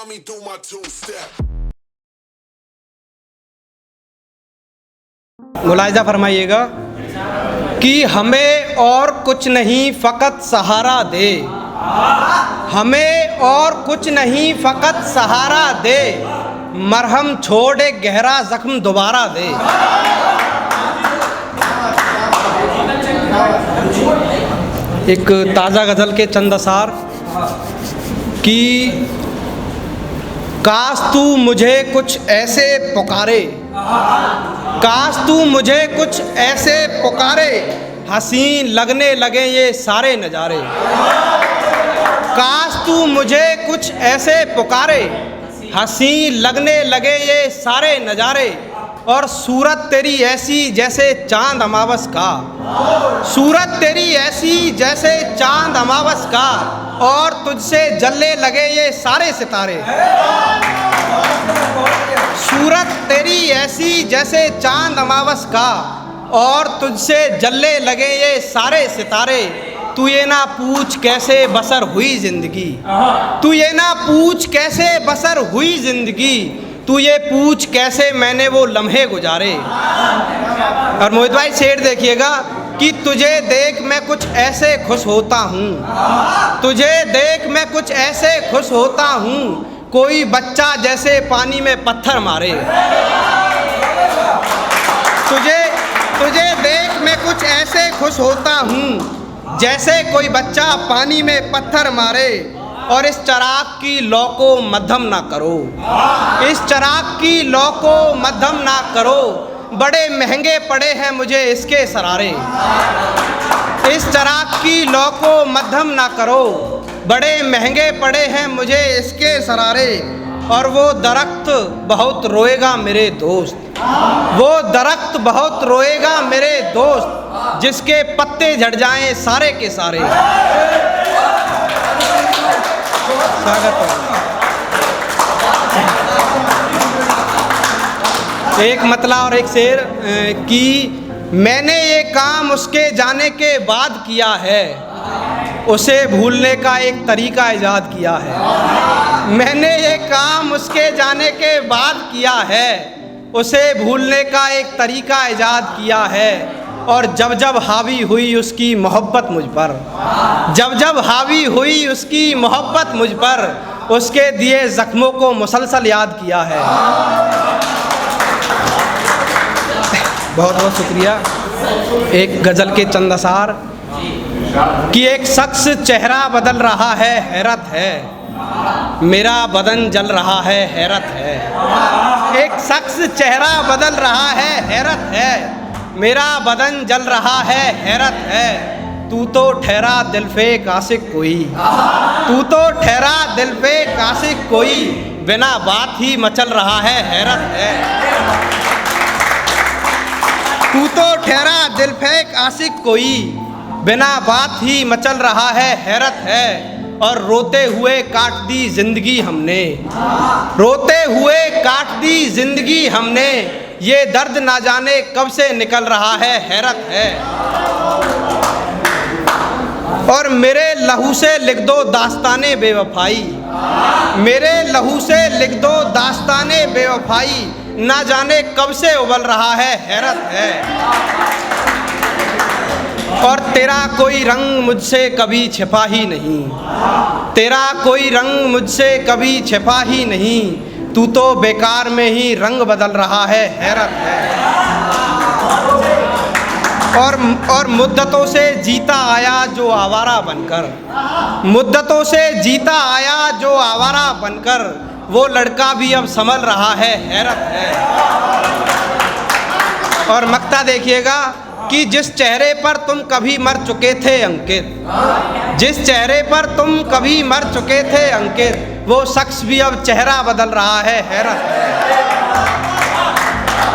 Saw me do my two-step. मुलाहिजा फरमाइएगा कि हमें और कुछ नहीं फ़कत सहारा दे, हमें और कुछ नहीं फ़कत सहारा दे, मरहम छोड़े गहरा ज़ख्म दोबारा दे। एक ताज़ा गज़ल के चंद असार कि काश तू मुझे कुछ ऐसे पुकारे, काश तू मुझे कुछ ऐसे पुकारे, हसीन लगने लगे ये सारे नज़ारे। काश तू मुझे कुछ ऐसे पुकारे, हसीन लगने लगे ये सारे नज़ारे, और सूरत तेरी ऐसी जैसे चांद अमावस का, सूरत तेरी ऐसी जैसे चांद अमावस का, और तुझसे जलने लगे ये सारे सितारे। सूरत तेरी ऐसी जैसे चांद अमावस का, और तुझसे जलने लगे ये सारे सितारे। तू ये ना पूछ कैसे बसर हुई ज़िंदगी, तू ये ना पूछ कैसे बसर हुई ज़िंदगी, तू ये पूछ कैसे मैंने वो लम्हे गुजारे। और मोहित भाई शेर देखिएगा कि तुझे देख मैं कुछ ऐसे खुश होता हूँ, तुझे देख मैं कुछ ऐसे खुश होता हूँ, कोई बच्चा जैसे पानी में पत्थर मारे। तुझे देख मैं कुछ ऐसे खुश होता हूँ, जैसे कोई बच्चा पानी में पत्थर मारे। और इस चराग की लौ को मध्यम ना करो, इस चराग की लौ को मध्यम ना करो, बड़े महंगे पड़े हैं मुझे इसके सरारे। इस चराग की लौ को मध्यम ना करो, बड़े महंगे पड़े हैं मुझे इसके सरारे। और वो दरख्त बहुत रोएगा मेरे दोस्त, वो दरख्त बहुत रोएगा मेरे दोस्त, जिसके पत्ते झड़ जाएं सारे के सारे। स्वागत है। एक मतला और एक शेर कि मैंने ये काम उसके जाने के बाद किया है, उसे भूलने का एक तरीका ईजाद किया है। मैंने ये काम उसके जाने के बाद किया है, उसे भूलने का एक तरीका ईजाद किया है। और जब जब हावी हुई उसकी मोहब्बत मुझ पर, जब जब हावी हुई उसकी मोहब्बत मुझ पर, उसके दिए ज़ख्मों को मुसलसल याद किया है। बहुत बहुत शुक्रिया। एक गज़ल के चंद असार कि एक शख्स चेहरा बदल रहा है, हैरत है, मेरा बदन जल रहा है, हैरत है। एक शख्स चेहरा बदल रहा है, हैरत है, मेरा बदन जल रहा है, हैरत है। तू तो ठहरा दिल पे काशिक कोई, तू तो ठहरा दिल पे काशिक कोई, बिना बात ही मचल रहा है, हैरत है। तू तो ठहरा दिल पे काशिक कोई, बिना बात ही मचल रहा है, हैरत है। और रोते हुए काट दी जिंदगी हमने, रोते हुए काट दी जिंदगी हमने, ये दर्द ना जाने कब से निकल रहा है, हैरत है। और मेरे लहू से लिख दो दास्ताने बेवफाई, मेरे लहू से लिख दो दास्ताने बेवफाई, ना जाने कब से उबल रहा है, हैरत है। और तेरा कोई रंग मुझसे कभी छिपा ही नहीं, तेरा कोई रंग मुझसे कभी छिपा ही नहीं, तू तो बेकार में ही रंग बदल रहा है, हैरत है। और मुद्दतों से जीता आया जो आवारा बनकर, मुद्दतों से जीता आया जो आवारा बनकर, वो लड़का भी अब संभल रहा है, हैरत है। और मक्ता देखिएगा कि जिस चेहरे पर तुम कभी मर चुके थे अंकित, जिस चेहरे पर तुम कभी मर चुके थे अंकित, वो शख्स भी अब चेहरा बदल रहा है, हैरत है।